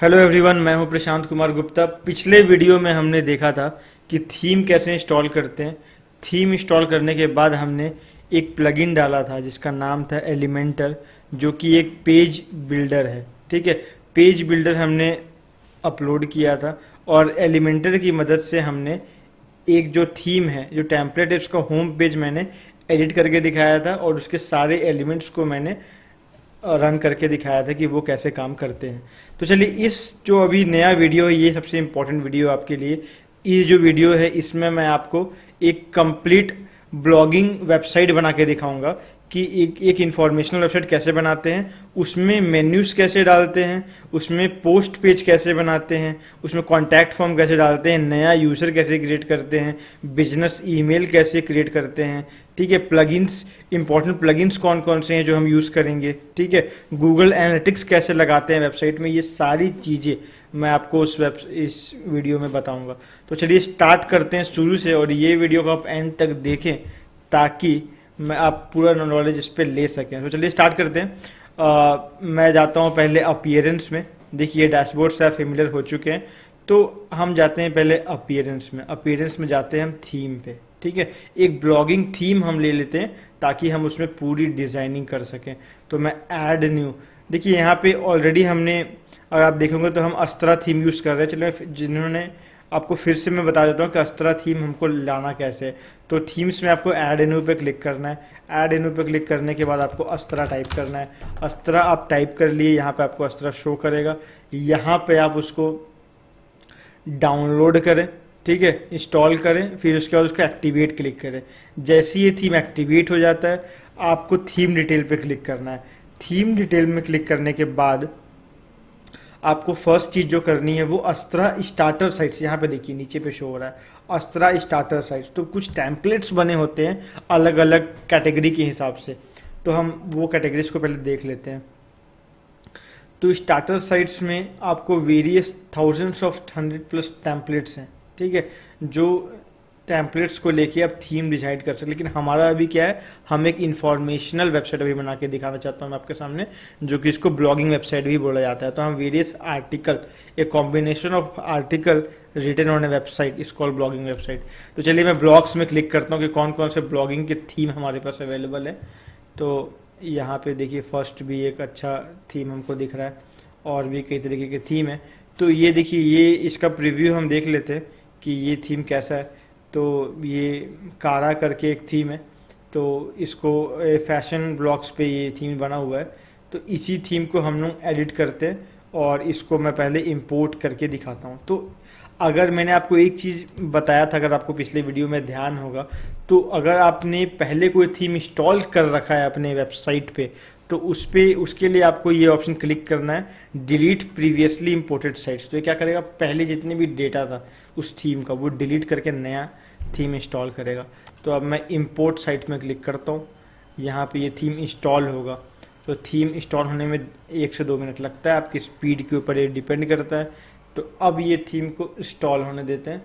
Hello everyone, मैं हूं प्रशांत कुमार गुप्ता। पिछले वीडियो में हमने देखा था कि थीम कैसे इंस्टॉल करते हैं। थीम इंस्टॉल करने के बाद हमने एक प्लगइन डाला था जिसका नाम था एलिमेंटर, जो कि एक पेज बिल्डर है। ठीक है, पेज बिल्डर हमने अपलोड किया था और एलिमेंटर की मदद से हमने एक जो थीम है, जो टेम्पलेट है, उसका होम पेज मैंने एडिट करके दिखाया था और उसके सारे एलिमेंट्स को मैंने रन करके दिखाया था कि वो कैसे काम करते हैं। तो चलिए, इस जो अभी नया वीडियो है, ये सबसे इम्पोर्टेंट वीडियो आपके लिए। ये जो वीडियो है इसमें मैं आपको एक कंप्लीट ब्लॉगिंग वेबसाइट बना के दिखाऊंगा कि एक इंफॉर्मेशनल वेबसाइट कैसे बनाते हैं, उसमें मेन्यूज़ कैसे डालते हैं, उसमें पोस्ट पेज कैसे बनाते हैं, उसमें कॉन्टैक्ट फॉर्म कैसे डालते हैं, नया यूज़र कैसे क्रिएट करते हैं, बिजनेस ईमेल कैसे क्रिएट करते हैं। ठीक है, प्लगइन्स, इंपॉर्टेंट प्लगइन्स कौन कौन से हैं जो हम यूज़ करेंगे। ठीक है, गूगल एनालिटिक्स कैसे लगाते हैं वेबसाइट में, ये सारी चीज़ें मैं आपको इस वीडियो में बताऊंगा। तो चलिए स्टार्ट करते हैं शुरू से, और ये वीडियो को आप एंड तक देखें ताकि मैं आप पूरा नॉलेज इस पर ले सकें। तो चलिए स्टार्ट करते हैं। मैं जाता हूँ पहले अपीयरेंस में। देखिए, डैशबोर्ड से आप फेमिलियर हो चुके हैं, तो हम जाते हैं पहले अपीयरेंस में। अपीयरेंस में जाते हैं हम थीम पे। ठीक है, एक ब्लॉगिंग थीम हम ले लेते हैं ताकि हम उसमें पूरी डिज़ाइनिंग कर सकें। तो मैं ऐड न्यू, देखिए यहाँ पे ऑलरेडी हमने, अगर आप देखोगे तो हम अस्त्रा थीम यूज़ कर रहे हैं। चलिए, जिन्होंने आपको फिर से मैं बता देता हूँ कि अस्त्रा थीम हमको लाना कैसे है। तो थीम्स में आपको ऐड एन्यू पे क्लिक करना है। ऐड एन्यू पे क्लिक करने के बाद आपको अस्त्रा टाइप करना है। अस्त्रा आप टाइप कर लिए, यहाँ पे आपको अस्त्रा शो करेगा। यहाँ पे आप उसको डाउनलोड करें, ठीक है, इंस्टॉल करें, फिर उसके बाद उसको एक्टिवेट क्लिक करें। जैसे ये थीम एक्टिवेट हो जाता है, आपको थीम डिटेल पे क्लिक करना है। थीम डिटेल में क्लिक करने के बाद आपको फर्स्ट चीज़ जो करनी है वो अस्त्रा स्टार्टर साइट्स, यहाँ पे देखिए नीचे पे शो हो रहा है अस्त्रा स्टार्टर साइट्स। तो कुछ टेम्पलेट्स बने होते हैं अलग अलग कैटेगरी के हिसाब से, तो हम वो कैटेगरीज को पहले देख लेते हैं। तो स्टार्टर साइट्स में आपको वेरियस थाउजेंड्स ऑफ 100+ टेम्पलेट्स हैं। ठीक है, जो टेम्पलेट्स को लेके आप थीम डिसाइड कर सकते। लेकिन हमारा अभी क्या है, हम एक इंफॉर्मेशनल वेबसाइट अभी बना के दिखाना चाहता हूँ मैं आपके सामने, जो कि इसको ब्लॉगिंग वेबसाइट भी बोला जाता है। तो हम various article, a combination of article written on a website is called blogging website. तो चलिए मैं ब्लॉग्स में क्लिक करता हूँ कि कौन कौन से ब्लॉगिंग के थीम हमारे पास अवेलेबल है। तो यहाँ पे देखिए फर्स्ट भी एक अच्छा थीम हमको दिख रहा है, और भी कई तरीके के थीम है। तो ये देखिए, ये इसका प्रीव्यू हम देख लेते हैं कि ये थीम कैसा है। तो ये कारा करके एक थीम है, तो इसको फैशन ब्लॉग्स पे ये थीम बना हुआ है। तो इसी थीम को हम लोग एडिट करते हैं और इसको मैं पहले इंपोर्ट करके दिखाता हूँ। तो अगर मैंने आपको एक चीज़ बताया था, अगर आपको पिछले वीडियो में ध्यान होगा, तो अगर आपने पहले कोई थीम इंस्टॉल कर रखा है अपने वेबसाइट पे, तो उसके लिए आपको ये ऑप्शन क्लिक करना है, डिलीट प्रीवियसली इंपोर्टेड साइट्स। तो ये क्या करेगा, पहले जितने भी डेटा था उस थीम का वो डिलीट करके नया थीम इंस्टॉल करेगा। तो अब मैं इंपोर्ट साइट में क्लिक करता हूँ, यहाँ पे ये थीम इंस्टॉल होगा। तो थीम इंस्टॉल होने में 1 से 2 मिनट लगता है, आपकी स्पीड के ऊपर ये डिपेंड करता है। तो अब ये थीम को इंस्टॉल होने देते हैं।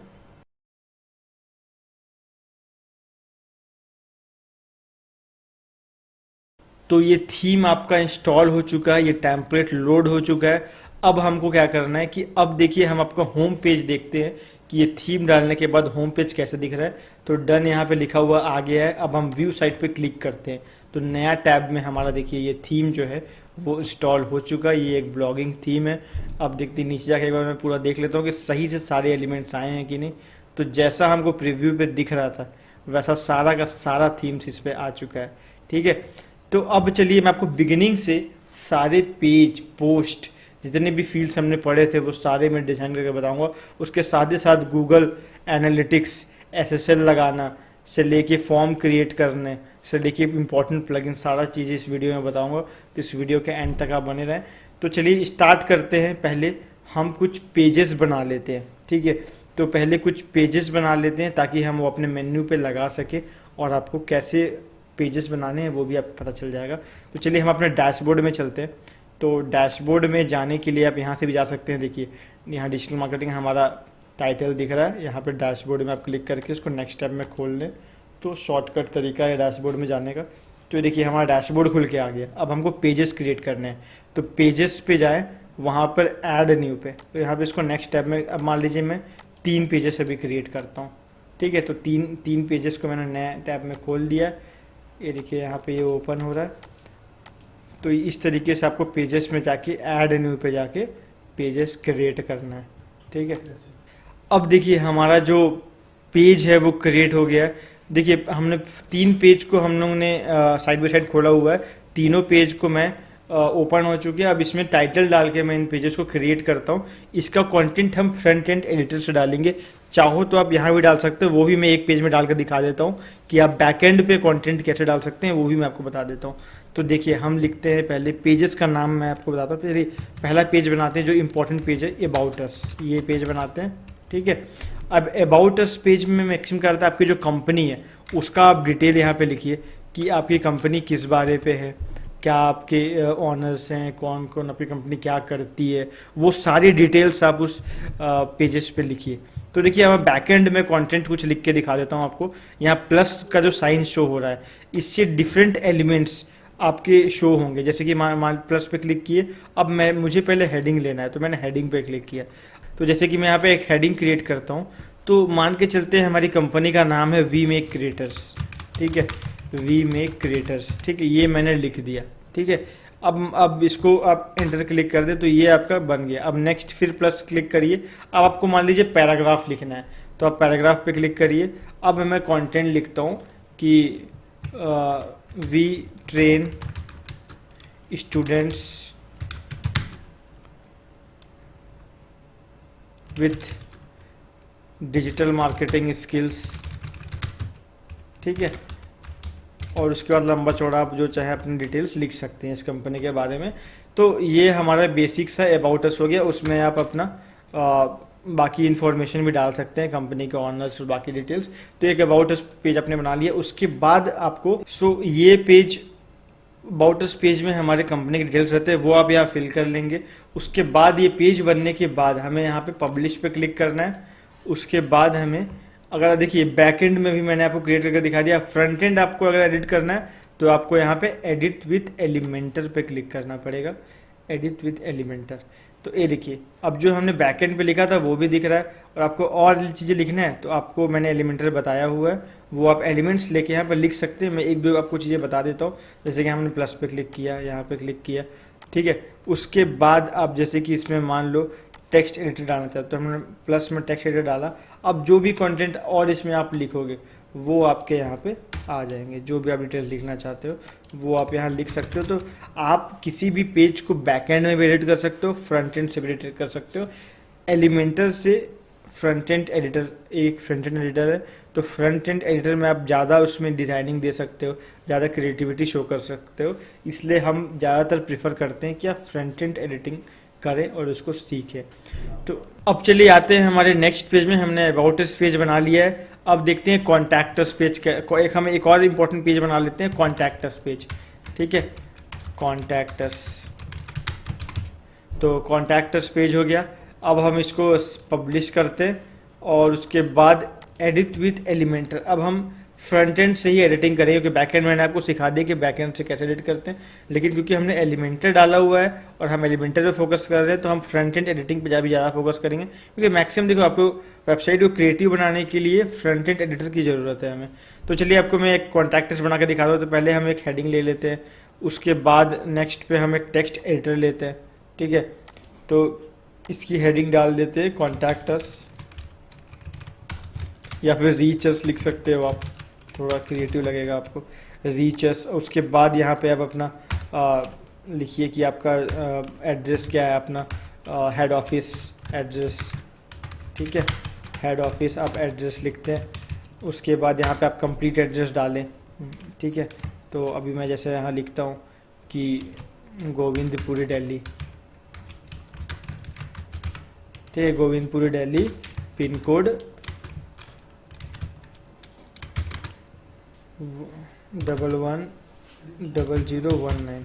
तो ये थीम आपका इंस्टॉल हो चुका है, ये टेम्पलेट लोड हो चुका है। अब हमको क्या करना है कि अब देखिए हम आपका होम पेज देखते हैं कि ये थीम डालने के बाद होम पेज कैसे दिख रहा है। तो डन यहाँ पे लिखा हुआ आ गया है। अब हम व्यू साइट पे क्लिक करते हैं, तो नया टैब में हमारा देखिए ये थीम जो है वो इंस्टॉल हो चुका है। ये एक ब्लॉगिंग थीम है। अब देखते नीचे जाके एक बार मैं पूरा देख लेता हूँ कि सही से सारे एलिमेंट्स आए हैं कि नहीं। तो जैसा हमको प्रीव्यू पे दिख रहा था वैसा सारा का सारा थीम्स इस पर आ चुका है। ठीक है, तो अब चलिए मैं आपको बिगिनिंग से सारे पेज, पोस्ट, जितने भी फील्ड्स हमने पढ़े थे वो सारे मैं डिज़ाइन करके बताऊंगा। उसके साथ ही साथ गूगल एनालिटिक्स, एसएसएल लगाना से लेके फॉर्म क्रिएट करने से लेके इंपॉर्टेंट प्लगइन, सारा चीज़ें इस वीडियो में बताऊंगा। तो इस वीडियो के एंड तक आप बने रहें। तो चलिए स्टार्ट करते हैं। पहले हम कुछ पेजेस बना लेते हैं। ठीक है, तो पहले कुछ पेजेस बना लेते हैं ताकि हम वो अपने मेन्यू पे लगा सके, और आपको कैसे पेजेस बनाने हैं वो भी आपको पता चल जाएगा। तो चलिए हम अपने डैशबोर्ड में चलते हैं। तो डैशबोर्ड में जाने के लिए आप यहाँ से भी जा सकते हैं। देखिए यहाँ डिजिटल मार्केटिंग हमारा टाइटल दिख रहा है। यहाँ पे डैशबोर्ड में आप क्लिक करके इसको नेक्स्ट टैब में खोल लें, तो शॉर्टकट तरीका है डैशबोर्ड में जाने का। तो देखिए हमारा डैशबोर्ड खुल के आ गया। अब हमको पेजेस क्रिएट करने हैं, तो पेजेस पे जाएँ वहाँ पर ऐड न्यू पे, तो यहाँ पे इसको नेक्स्ट टैब में, अब मान लीजिए मैं 3 पेजेस अभी क्रिएट करता हूँ, ठीक है। तो तीन पेजेस को मैंने नए टैब में खोल दिया, ये देखिए यहाँ पे ये ओपन हो रहा है। तो इस तरीके से आपको पेजेस में जाके ऐड न्यू पे जाके पेजेस क्रिएट करना है, ठीक है। अब देखिए हमारा जो पेज है वो क्रिएट हो गया है। देखिए हमने 3 पेज को हम लोगों ने साइड बाय साइड खोला हुआ है, तीनों पेज को मैं ओपन हो चुके हैं। अब इसमें टाइटल डाल के मैं इन पेजेस को क्रिएट करता हूँ। इसका कंटेंट हम फ्रंट एंड एडिटर से डालेंगे, चाहो तो आप यहाँ भी डाल सकते हो, वो भी मैं एक पेज में डाल कर दिखा देता हूँ कि आप बैक एंड पे कंटेंट कैसे डाल सकते हैं, वो भी मैं आपको बता देता हूँ। तो देखिए हम लिखते हैं पहले, पेजेस का नाम मैं आपको बताता हूँ। फिर पहला पेज बनाते हैं जो इंपॉर्टेंट पेज है, अबाउट अस, ये पेज बनाते हैं, ठीक है। अब अबाउट अस पेज में मैक्सिमम करता है आपकी जो कंपनी है उसका आप डिटेल यहाँ पे लिखिए कि आपकी कंपनी किस बारे पे है, क्या आपके ऑनर्स हैं, कौन कौन, आपकी कंपनी क्या करती है, वो सारी डिटेल्स आप उस पेजेस पे लिखिए। तो देखिए मैं बैकएंड में कंटेंट कुछ लिख के दिखा देता हूँ आपको। यहाँ प्लस का जो साइन शो हो रहा है, इससे डिफरेंट एलिमेंट्स आपके शो होंगे। जैसे कि मान प्लस पे क्लिक किए, अब मुझे पहले हेडिंग लेना है, तो मैंने हेडिंग पे क्लिक किया। तो जैसे कि मैं यहाँ पे एक हेडिंग क्रिएट करता हूँ, तो मान के चलते हैं हमारी कंपनी का नाम है वी मेक क्रिएटर्स, ठीक है, वी मेक क्रिएटर्स, ठीक है, ये मैंने लिख दिया, ठीक है। अब इसको आप एंटर क्लिक कर दे तो ये आपका बन गया। अब नेक्स्ट फिर प्लस क्लिक करिए। अब आपको मान लीजिए पैराग्राफ लिखना है, तो आप पैराग्राफ पे क्लिक करिए। अब मैं कंटेंट लिखता हूँ कि we train students with digital marketing skills, ठीक है। और उसके बाद लंबा चौड़ा आप जो चाहे अपनी डिटेल्स लिख सकते हैं इस कंपनी के बारे में। तो ये हमारा बेसिक सा अबाउट अस हो गया। उसमें आप अपना बाकी इन्फॉर्मेशन भी डाल सकते हैं, कंपनी के ऑनर्स और बाकी डिटेल्स। तो एक अबाउट अस पेज आपने बना लिया। उसके बाद आपको ये पेज, अबाउट अस पेज में हमारे कंपनी के डिटेल्स रहते हैं, वो आप यहाँ फिल कर लेंगे। उसके बाद ये पेज बनने के बाद हमें यहाँ पे पब्लिश पे क्लिक करना है। उसके बाद हमें, अगर देखिए बैकएंड में भी मैंने आपको क्रिएट करके दिखा दिया। फ्रंट एंड आपको अगर एडिट करना है तो आपको यहाँ पे एडिट विथ एलिमेंटर पे क्लिक करना पड़ेगा, एडिट विथ एलिमेंटर। तो ये देखिए अब जो हमने बैकएंड पे लिखा था वो भी दिख रहा है। और आपको और चीज़ें लिखना है तो आपको मैंने एलिमेंटर बताया हुआ है, वो आप एलिमेंट्स लेके यहाँ पर लिख सकते हैं। मैं एक दो आपको चीज़ें बता देता हूँ। जैसे कि हमने प्लस पे क्लिक किया, यहाँ पे क्लिक किया, ठीक है। उसके बाद आप जैसे कि इसमें मान लो टेक्स्ट एडिटर डालना चाहते हो, तो हमने प्लस में टेक्स्ट एडिटर डाला। अब जो भी कंटेंट और इसमें आप लिखोगे वो आपके यहाँ पे आ जाएंगे। जो भी आप डिटेल लिखना चाहते हो वो आप यहाँ लिख सकते हो। तो आप किसी भी पेज को बैकएंड में भी एडिट कर सकते हो, फ्रंट एंड से भी एडिट कर सकते हो। एलिमेंटर से फ्रंट एंड एडिटर, एक फ्रंट एंड एडिटर है, तो फ्रंट एंड एडिटर में आप ज़्यादा उसमें डिज़ाइनिंग दे सकते हो, ज़्यादा क्रिएटिविटी शो कर सकते हो। इसलिए हम ज़्यादातर प्रेफर करते हैं कि आप फ्रंट एंड एडिटिंग करें और उसको सीखें। तो अब चलिए आते हैं हमारे नेक्स्ट पेज में। हमने अबाउट अस पेज बना लिया है। अब देखते हैं कॉन्टैक्ट अस पेज का, हम एक और इम्पोर्टेंट पेज बना लेते हैं, कॉन्टैक्ट अस पेज, ठीक है, कॉन्टैक्ट अस। तो कॉन्टैक्ट अस पेज हो गया। अब हम इसको पब्लिश करते हैं और उसके बाद एडिट विथ एलिमेंटर। अब हम फ्रंट एंड से ही एडिटिंग करेंगे, क्योंकि बैक एंड मैंने आपको सिखा दिया कि बैक एंड से कैसे एडिट करते हैं। लेकिन क्योंकि हमने एलिमेंटर डाला हुआ है और हम एलिमेंटर पे फोकस कर रहे हैं, तो हम फ्रंट एंड एडिटिंग पे ज़्यादा फोकस करेंगे। क्योंकि मैक्सिमम देखो आपको वेबसाइट को क्रिएटिव बनाने के लिए फ्रंट एंड एडिटर की ज़रूरत है हमें। तो चलिए आपको मैं एक कॉन्टैक्ट अस बना के दिखा दूँ। तो पहले हम एक हेडिंग ले लेते हैं, उसके बाद नेक्स्ट पे हम एक टेक्स्ट एडिटर लेते हैं, ठीक है। तो इसकी हेडिंग डाल देते हैं कॉन्टैक्ट अस, या फिर रीच अस लिख सकते हो आप, थोड़ा क्रिएटिव लगेगा आपको, रीच अस। उसके बाद यहाँ पे आप अपना लिखिए कि आपका एड्रेस क्या है, अपना हेड ऑफिस एड्रेस, ठीक है, हेड ऑफिस आप एड्रेस लिखते हैं। उसके बाद यहाँ पे आप कंप्लीट एड्रेस डालें, ठीक है। तो अभी मैं जैसे यहाँ लिखता हूँ कि गोविंदपुरी दिल्ली, ठीक है, गोविंदपुरी दिल्ली, पिन कोड 110019,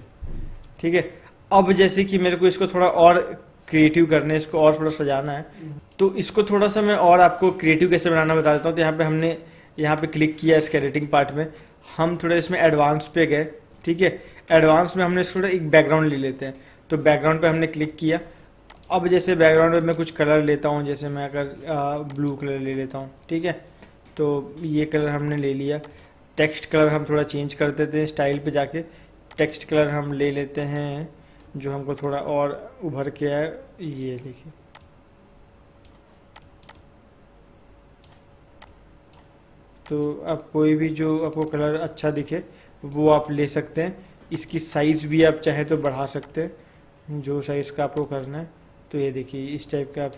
ठीक है। अब जैसे कि मेरे को इसको थोड़ा और क्रिएटिव करना है, इसको और थोड़ा सजाना है, तो इसको थोड़ा सा मैं और आपको क्रिएटिव कैसे बनाना बता देता हूँ। तो यहाँ पे हमने यहाँ पे क्लिक किया इसके एडिटिंग पार्ट में, हम थोड़ा इसमें एडवांस पे गए, ठीक है। एडवांस में हमने इसको थोड़ा एक बैकग्राउंड ले लेते हैं। तो बैकग्राउंड पे हमने क्लिक किया, अब जैसे बैकग्राउंड में मैं कुछ कलर लेता हूँ, जैसे मैं अगर ब्लू कलर ले लेता हूँ, ठीक है। तो ये कलर हमने ले लिया। टेक्स्ट कलर हम थोड़ा चेंज कर देते हैं, स्टाइल पे जाके टेक्स्ट कलर हम ले लेते हैं जो हमको थोड़ा और उभर के आए। ये देखिए, तो अब कोई भी जो आपको कलर अच्छा दिखे वो आप ले सकते हैं। इसकी साइज़ भी आप चाहें तो बढ़ा सकते हैं, जो साइज़ का आपको करना है। तो ये देखिए इस टाइप का आप,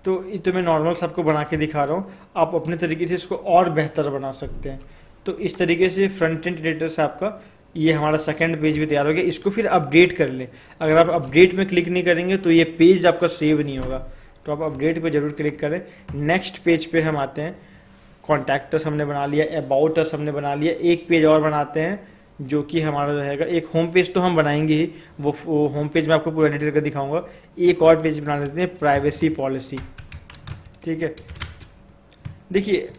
तो ये तो मैं नॉर्मल सबको बना के दिखा रहा हूँ, आप अपने तरीके से इसको और बेहतर बना सकते हैं। तो इस तरीके से फ्रंट एंड एडिटर से आपका ये हमारा सेकंड पेज भी तैयार हो गया। इसको फिर अपडेट कर लें। अगर आप अपडेट में क्लिक नहीं करेंगे तो ये पेज आपका सेव नहीं होगा, तो आप अपडेट पे ज़रूर क्लिक करें। नेक्स्ट पेज पे हम आते हैं। कॉन्टैक्ट हमने बना लिया, अबाउट अस हमने बना लिया। एक पेज और बनाते हैं जो कि हमारा रहेगा, एक होम पेज तो हम बनाएंगे ही, वो होम पेज में आपको पूरा एडिट करके दिखाऊंगा। एक और पेज बना लेते हैं, प्राइवेसी पॉलिसी, ठीक है। देखिए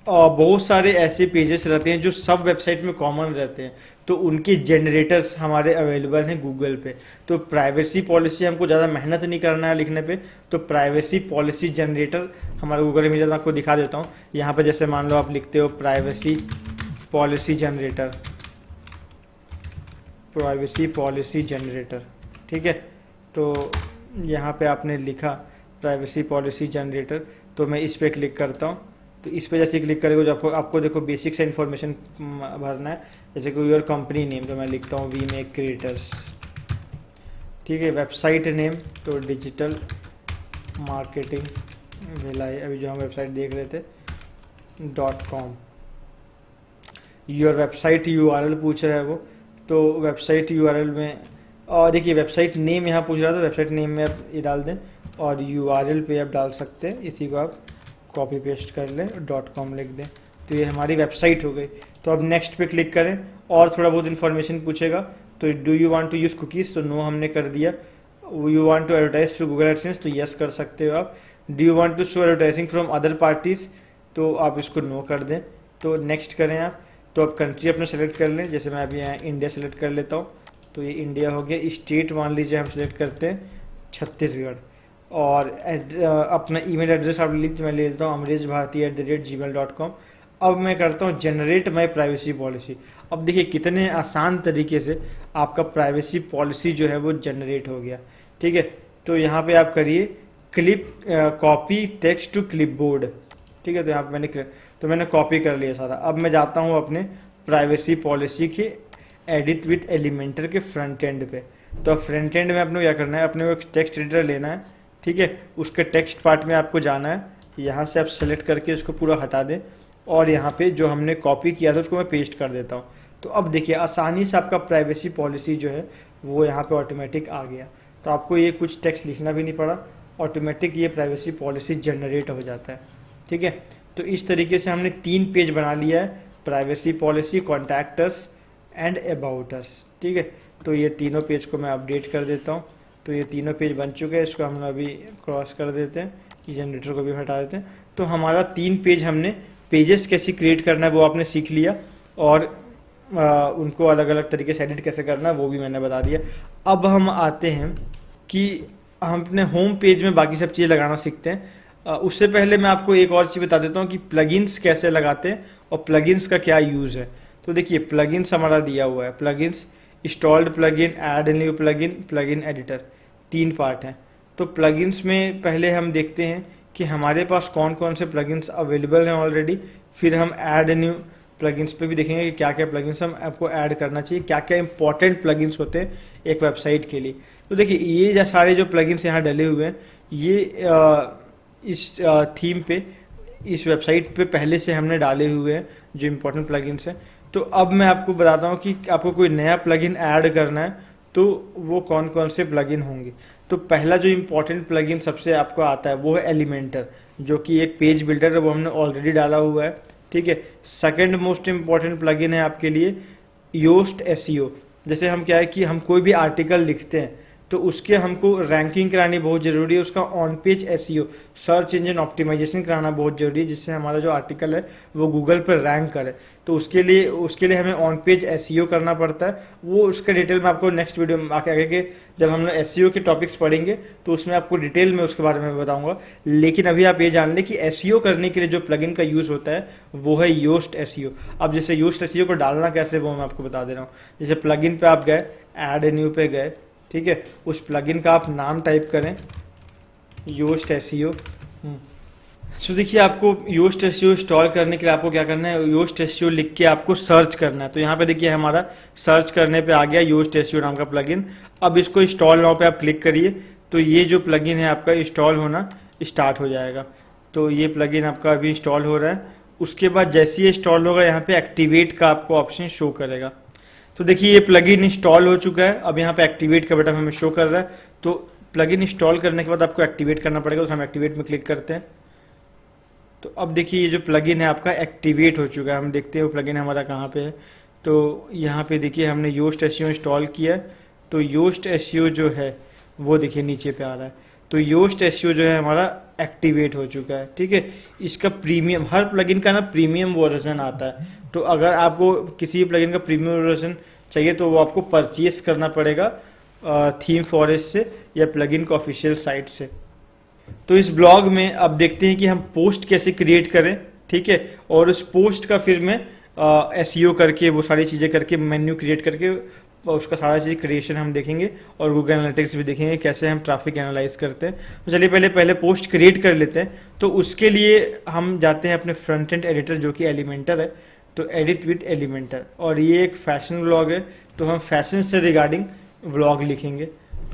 बहुत सारे ऐसे पेजेस रहते हैं जो सब वेबसाइट में कॉमन रहते हैं, तो उनके जनरेटर्स हमारे अवेलेबल हैं गूगल पे। तो प्राइवेसी पॉलिसी हमको ज़्यादा मेहनत नहीं करना है लिखने पे, तो प्राइवेसी पॉलिसी जनरेटर हमारे गूगल में मैं आपको दिखा देता हूँ। यहाँ पे जैसे मान लो आप लिखते हो privacy policy generator, privacy policy generator, ठीक है। तो यहाँ पे आपने लिखा प्राइवेसी पॉलिसी जनरेटर, तो मैं इस पर क्लिक करता हूँ। तो इस पर जैसे क्लिक करेंगे जो आपको देखो बेसिक से इन्फॉर्मेशन भरना है, जैसे कि योर कंपनी नेम, तो मैं लिखता हूँ वी मेक क्रिएटर्स, ठीक है। वेबसाइट नेम तो डिजिटल मार्केटिंग भिलाई, अभी जो हम वेबसाइट देख रहे थे .com। योर वेबसाइट URL पूछ रहा है वो, तो वेबसाइट URL में, और देखिए वेबसाइट नेम यहाँ पूछ रहा था, वेबसाइट नेम में आप ये डाल दें, और URL पे आप डाल सकते हैं, इसी को आप कॉपी पेस्ट कर लें, .com लिख दें, तो ये हमारी वेबसाइट हो गई। तो अब नेक्स्ट पे क्लिक करें, और थोड़ा बहुत इन्फॉर्मेशन पूछेगा, तो do you want to use cookies, तो नो हमने कर दिया। You want to advertise through Google AdSense, तो यस कर सकते हो आप। Do you want to show advertising from other parties, तो आप इसको नो कर दें। तो नेक्स्ट करें आप, तो आप कंट्री अपना सेलेक्ट कर लें, जैसे मैं अभी यहाँ इंडिया सेलेक्ट कर लेता हूँ, तो ये इंडिया हो गया। स्टेट मान लीजिए हम सेलेक्ट करते हैं छत्तीसगढ़, और अपना ईमेल एड्रेस आप ले लीजिए, मैं ले लेता हूँ amreshbharti@gmail.com। अब मैं करता हूँ जनरेट माई प्राइवेसी पॉलिसी। अब देखिए कितने आसान तरीके से आपका प्राइवेसी पॉलिसी जो है वो जनरेट हो गया, ठीक है। तो यहाँ पे आप करिए clip copy text to clipboard, ठीक है। तो यहाँ पे मैंने कॉपी कर लिया सारा। अब मैं जाता हूँ अपने प्राइवेसी पॉलिसी के एडिट विथ एलिमेंटर के फ्रंट एंड पे। तो फ्रंट एंड में अपने को क्या करना है, अपने को एक टेक्स्ट एडिटर लेना है, ठीक है। उसके टेक्स्ट पार्ट में आपको जाना है, यहाँ से आप सेलेक्ट करके उसको पूरा हटा दें, और यहाँ पे जो हमने कॉपी किया था उसको मैं पेस्ट कर देता हूँ। तो अब देखिए आसानी से आपका प्राइवेसी पॉलिसी जो है वो यहाँ पे ऑटोमेटिक आ गया। तो आपको ये कुछ टेक्स्ट लिखना भी नहीं पड़ा, ऑटोमेटिक ये प्राइवेसी पॉलिसी जनरेट हो जाता है, ठीक है। तो इस तरीके से हमने 3 पेज बना लिया है, privacy policy, contact us and about us, ठीक है। तो ये तीनों पेज को मैं अपडेट कर देता हूँ। तो ये तीनों पेज बन चुके हैं, इसको हम अभी क्रॉस कर देते हैं, ये जनरेटर को भी हटा देते हैं। तो हमारा 3 पेज, हमने पेजेस कैसे क्रिएट करना है वो आपने सीख लिया, और उनको अलग अलग तरीके से एडिट कैसे करना है वो भी मैंने बता दिया। अब हम आते हैं कि हम अपने होम पेज में बाकी सब चीज़ें लगाना सीखते हैं। उससे पहले मैं आपको एक और चीज़ बता देता हूँ कि प्लगइन्स कैसे लगाते हैं और प्लगइन्स का क्या यूज़ है। तो देखिए प्लगइन्स हमारा दिया हुआ है, plugins installed plugin, add new plugin, plugin editor, 3 part हैं। तो प्लगइन्स में पहले हम देखते हैं कि हमारे पास कौन कौन से प्लगइन्स अवेलेबल हैं ऑलरेडी, फिर हम ऐड न्यू प्लगइन्स पे भी देखेंगे कि क्या क्या प्लगइन्स हम आपको ऐड करना चाहिए, क्या क्या इंपॉर्टेंट प्लगइन्स होते हैं एक वेबसाइट के लिए। तो देखिए ये सारे जो प्लगइन्स यहाँ डले हुए हैं, ये इस थीम पे, इस वेबसाइट पे पहले से हमने डाले हुए हैं जो इंपॉर्टेंट प्लगइन्स हैं। तो अब मैं आपको बताता हूँ कि आपको कोई नया प्लगइन ऐड करना है तो वो कौन कौन से प्लगइन होंगे। तो पहला जो इंपॉर्टेंट प्लगइन सबसे आपको आता है वो है एलिमेंटर, जो कि एक पेज बिल्डर है, वो हमने ऑलरेडी डाला हुआ है, ठीक है। सेकंड मोस्ट इंपॉर्टेंट प्लगइन है आपके लिए योस्ट एसईओ। जैसे हम क्या है कि हम कोई भी आर्टिकल लिखते हैं तो उसके हमको रैंकिंग करानी बहुत ज़रूरी है, उसका on page SEO search engine optimisation कराना बहुत ज़रूरी है, जिससे हमारा जो आर्टिकल है वो गूगल पर रैंक करे। तो उसके लिए हमें ऑन पेज एसईओ करना पड़ता है। वो उसका डिटेल में आपको नेक्स्ट वीडियो में आगे के जब हम लोग एसईओ के टॉपिक्स पढ़ेंगे तो उसमें आपको डिटेल में उसके बारे में बताऊंगा। लेकिन अभी आप ये जान लें कि एसईओ करने के लिए जो प्लगइन का यूज़ होता है वो है योस्ट एसईओ। अब जैसे योस्ट एसईओ को डालना कैसे वो मैं आपको बता दे रहा हूँ। जैसे प्लगइन पे आप गए, ऐड ए न्यू पे गए, ठीक है, उस प्लगइन का आप नाम टाइप करें योस्ट एसईओ। सो देखिए, आपको योस्ट एसईओ इंस्टॉल करने के लिए आपको क्या करना है, योस्ट एसईओ लिख के आपको सर्च करना है। तो यहाँ पे देखिए हमारा सर्च करने पे आ गया योस्ट एसईओ नाम का प्लगइन। अब इसको इंस्टॉल नाउ पे आप क्लिक करिए तो ये जो प्लगइन है आपका इंस्टॉल होना स्टार्ट हो जाएगा। तो ये प्लगइन आपका अभी इंस्टॉल हो रहा है। उसके बाद जैसे ही इंस्टॉल होगा यहाँ पे एक्टिवेट का आपको ऑप्शन शो करेगा। तो देखिए ये प्लगइन इंस्टॉल हो चुका है। अब यहाँ पे एक्टिवेट का बटन हमें शो कर रहा है। तो प्लगइन इंस्टॉल करने के बाद आपको एक्टिवेट करना पड़ेगा, तो हम एक्टिवेट में क्लिक करते हैं। तो अब देखिए ये जो प्लगइन है आपका एक्टिवेट हो चुका है। हम देखते हैं वो प्लगइन हमारा कहाँ पे है। तो यहाँ पे देखिए हमने योस्ट एसईओ इंस्टॉल किया है। तो योस्ट एसईओ जो है वो देखिए नीचे पे आ रहा है। तो योस्ट एसईओ जो है हमारा एक्टिवेट हो चुका है, ठीक है। इसका प्रीमियम, हर प्लगइन का ना प्रीमियम वर्जन आता है। तो अगर आपको किसी प्लगइन का प्रीमियम वर्जन चाहिए तो वो आपको परचेस करना पड़ेगा थीम फॉरेस्ट से या प्लगइन का ऑफिशियल साइट से। तो इस ब्लॉग में अब देखते हैं कि हम पोस्ट कैसे क्रिएट करें, ठीक है। और उस पोस्ट का फिर मैं एसईओ करके वो सारी चीज़ें करके मेन्यू क्रिएट करके उसका सारा चीज़ क्रिएशन हम देखेंगे और गूगल एनालिटिक्स भी देखेंगे कैसे हम ट्रैफिक एनालाइज करते हैं। तो चलिए पहले पोस्ट क्रिएट कर लेते हैं। तो उसके लिए हम जाते हैं अपने फ्रंट एंड एडिटर जो कि एलिमेंटर है। तो एडिट विद एलिमेंटर, और ये एक फैशन ब्लॉग है तो हम फैशन से रिगार्डिंग व्लॉग लिखेंगे।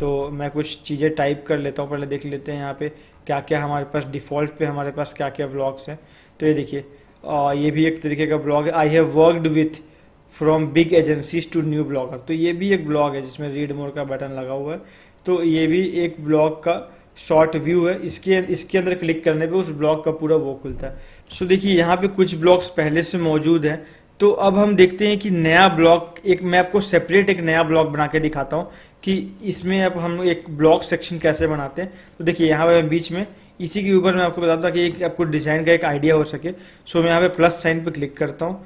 तो मैं कुछ चीज़ें टाइप कर लेता हूँ, पहले देख लेते हैं यहाँ पे क्या क्या हमारे पास डिफ़ॉल्ट पे हमारे पास क्या क्या व्लॉग्स हैं। तो ये देखिए ये भी एक तरीके का ब्लॉग है। I have worked with from big agencies to new blogger. तो ये भी एक ब्लॉग है जिसमें रीड मोर का बटन लगा हुआ है। तो ये भी एक ब्लॉग का शॉर्ट व्यू है। इसके अंदर क्लिक करने पे उस ब्लॉग का पूरा वो खुलता है। सो देखिए यहाँ पे कुछ ब्लॉग्स पहले से मौजूद हैं। तो अब हम देखते हैं कि नया ब्लॉग, एक मैं आपको सेपरेट एक नया ब्लॉग बना के दिखाता हूँ कि इसमें अब हम एक ब्लॉग सेक्शन कैसे बनाते हैं। तो देखिए यहाँ पे बीच में इसी के ऊपर मैं आपको बताता हूँ कि एक आपको डिज़ाइन का एक आइडिया हो सके। सो मैं यहाँ पे प्लस साइन पे क्लिक करता हूँ।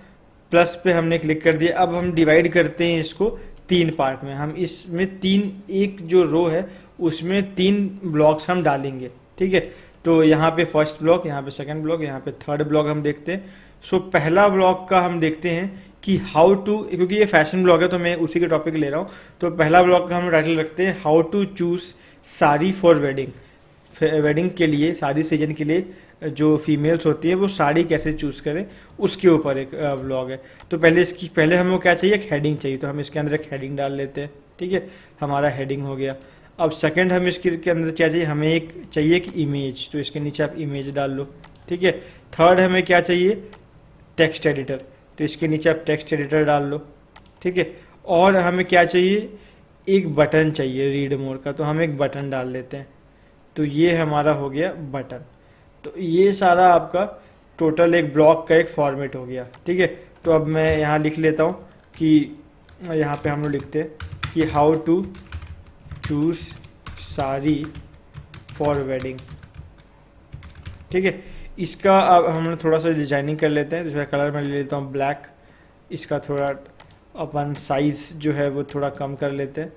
प्लस पे हमने क्लिक कर दिया। अब हम डिवाइड करते हैं इसको 3 पार्ट में। हम इसमें 3, एक जो रो है उसमें 3 ब्लॉक्स हम डालेंगे, ठीक है। तो यहाँ पे फर्स्ट ब्लॉक, यहाँ पे सेकंड ब्लॉक, यहाँ पे थर्ड ब्लॉक हम देखते हैं। सो पहला ब्लॉक का हम देखते हैं कि हाउ टू, क्योंकि ये फैशन ब्लॉग है तो मैं उसी के टॉपिक ले रहा हूँ। तो पहला ब्लॉग का हम टाइटल रखते हैं how to choose sari for wedding. Wedding के लिए, शादी सीजन के लिए जो फीमेल्स होती है वो साड़ी कैसे चूज़ करें उसके ऊपर एक ब्लॉग है। तो पहले हमें क्या चाहिए, एक हेडिंग चाहिए। तो हम इसके अंदर एक हेडिंग डाल लेते हैं, ठीक है। हमारा हेडिंग हो गया। अब सेकंड हम इसके अंदर क्या चाहिए, हमें एक चाहिए कि इमेज। तो इसके नीचे आप इमेज डाल लो, ठीक है। थर्ड हमें क्या चाहिए, टेक्स्ट एडिटर। तो इसके नीचे आप टेक्स्ट एडिटर डाल लो, ठीक है। और हमें क्या चाहिए, एक बटन चाहिए रीड मोर का। तो हम एक बटन डाल लेते हैं। तो ये हमारा हो गया बटन। तो ये सारा आपका टोटल एक ब्लॉग का एक फॉर्मेट हो गया, ठीक है। तो अब मैं यहाँ लिख लेता हूँ कि यहाँ पे हम लोग लिखते हैं कि how to choose sari for wedding, ठीक है। इसका अब हम लोग थोड़ा सा डिजाइनिंग कर लेते हैं। दूसरा कलर मैं ले लेता हूँ ब्लैक। इसका थोड़ा अपन साइज़ जो है वो थोड़ा कम कर लेते हैं,